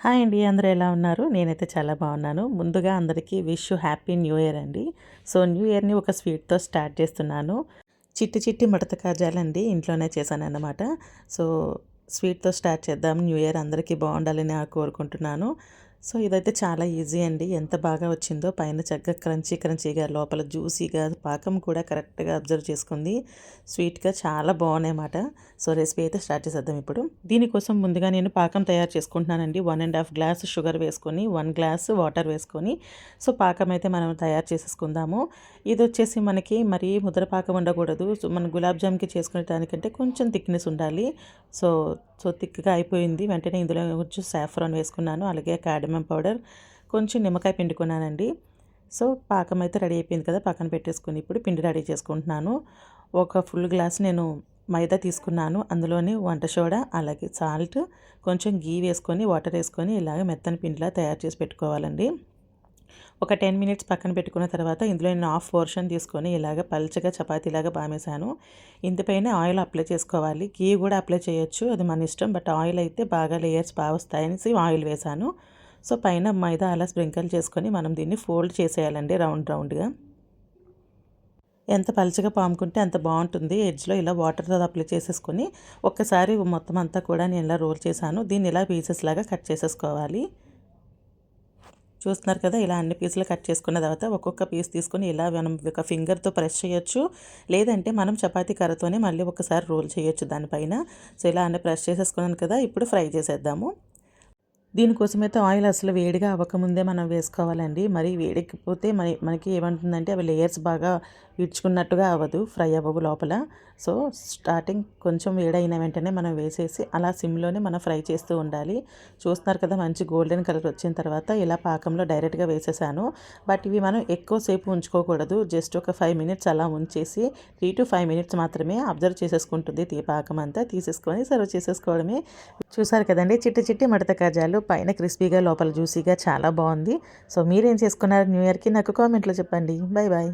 Hi అండి, అందరూ ఎలా ఉన్నారు? నేనైతే చాలా బాగున్నాను. ముందుగా అందరికీ విష్ హ్యాపీ న్యూ ఇయర్ అండి. సో న్యూ ఇయర్ని ఒక స్వీట్తో స్టార్ట్ చేస్తున్నాను. చిట్టి చిట్టి మడత కాజాలండి, ఇంట్లోనే చేశానన్నమాట. సో స్వీట్తో స్టార్ట్ చేద్దాం. న్యూ ఇయర్ అందరికీ బాగుండాలని కోరుకుంటున్నాను. సో ఇదైతే చాలా ఈజీ అండి. ఎంత బాగా వచ్చిందో, పైన చక్కగా క్రంచీ క్రంచీగా, లోపల జ్యూసీగా, పాకం కూడా కరెక్ట్గా అబ్జర్వ్ చేసుకుంది. స్వీట్గా చాలా బాగున్నాయన్నమాట. సో రెసిపీ అయితే స్టార్ట్ చేసేద్దాం ఇప్పుడు. దీనికోసం ముందుగా నేను పాకం తయారు చేసుకుంటున్నానండి. 1.5 గ్లాస్ షుగర్ వేసుకొని, 1 గ్లాస్ వాటర్ వేసుకొని, సో పాకం అయితే మనం తయారు చేసేసుకుందాము. ఇది వచ్చేసి మనకి మరీ ముద్ర పాకం ఉండకూడదు. సో మనం గులాబ్ జామ్కి చేసుకునే దానికంటే కొంచెం థిక్నెస్ ఉండాలి. సో సో థిక్గా అయిపోయింది. వెంటనే ఇందులో కొంచెం సాఫ్రాన్ వేసుకున్నాను, అలాగే కార్డమమ్ పౌడర్, కొంచెం నిమ్మకాయ పిండుకున్నానండి. సో పాకం అయితే రెడీ అయిపోయింది కదా, పక్కన పెట్టేసుకుని ఇప్పుడు పిండి రెడీ చేసుకుంటున్నాను. ఒక ఫుల్ గ్లాస్ నేను మైదా తీసుకున్నాను. అందులోనే వంట సోడా, అలాగే సాల్ట్, కొంచెం గీ వేసుకొని, వాటర్ వేసుకొని ఇలాగ మెత్తని పిండిలా తయారు చేసి పెట్టుకోవాలండి. ఒక 10 మినిట్స్ పక్కన పెట్టుకున్న తర్వాత ఇందులో నేను హాఫ్ పోర్షన్ తీసుకొని ఇలాగ పల్చగా చపాతీలాగా బామేశాను. ఇందుపైన ఆయిల్ అప్లై చేసుకోవాలి. గీ కూడా అప్లై చేయొచ్చు, అది మన ఇష్టం. బట్ ఆయిల్ అయితే బాగా లేయర్స్ బాగా వస్తాయనేసి ఆయిల్ వేశాను. సో పైన మైదా అలా స్ప్రింకిల్ చేసుకొని మనం దీన్ని ఫోల్డ్ చేసేయాలండి రౌండ్గా. ఎంత పలుచగా పాముకుంటే అంత బాగుంటుంది. ఎడ్జ్లో ఇలా వాటర్తో అప్లై చేసేసుకొని ఒక్కసారి మొత్తం అంతా కూడా నేను ఇలా రోల్ చేశాను. దీన్ని ఇలా పీసెస్ లాగా కట్ చేసేసుకోవాలి. చూస్తున్నారు కదా, ఇలా అన్ని పీసులు కట్ చేసుకున్న తర్వాత ఒక్కొక్క పీస్ తీసుకొని ఇలా మనం ఒక ఫింగర్తో ప్రెస్ చేయొచ్చు, లేదంటే మనం చపాతీ కర్రతోనే మళ్ళీ ఒకసారి రోల్ చేయొచ్చు దానిపైన. సో ఇలా అన్ని ప్రెస్ చేసేసుకున్నాను కదా, ఇప్పుడు ఫ్రై చేసేద్దాము. దీనికోసమైతే ఆయిల్ అసలు వేడిగా అవ్వకముందే మనం వేసుకోవాలండి. మరి వేడెక్కిపోతే మనకి ఏమంటుందంటే అవి లేయర్స్ బాగా ఇడ్చుకున్నట్టుగా అవ్వదు, ఫ్రై అవ్వవు లోపల. సో స్టార్టింగ్ కొంచెం వేడైన వెంటనే మనం వేసేసి అలా సిమ్లోనే మనం ఫ్రై చేస్తూ ఉండాలి. చూస్తున్నారు కదా, మంచి గోల్డెన్ కలర్ వచ్చిన తర్వాత ఇలా పాకంలో డైరెక్ట్గా వేసేసాను. బట్ ఇవి మనం ఎక్కువసేపు ఉంచుకోకూడదు. జస్ట్ ఒక 5 మినిట్స్ అలా ఉంచేసి 3 to 5 మినిట్స్ మాత్రమే అబ్జర్వ్ చేసేసుకుంటుంది పాకం అంతా. తీసేసుకొని సర్వ్ చేసేసుకోవడమే. చూసారు కదండి, చిట్టి చిట్టి మడత కాజాలు, పైన క్రిస్పీగా లోపల జ్యూసీగా చాలా బాగుంది. సో మీరేం చేసుకున్నారు న్యూ ఇయర్కి? నాకు కామెంట్లో చెప్పండి. Bye bye.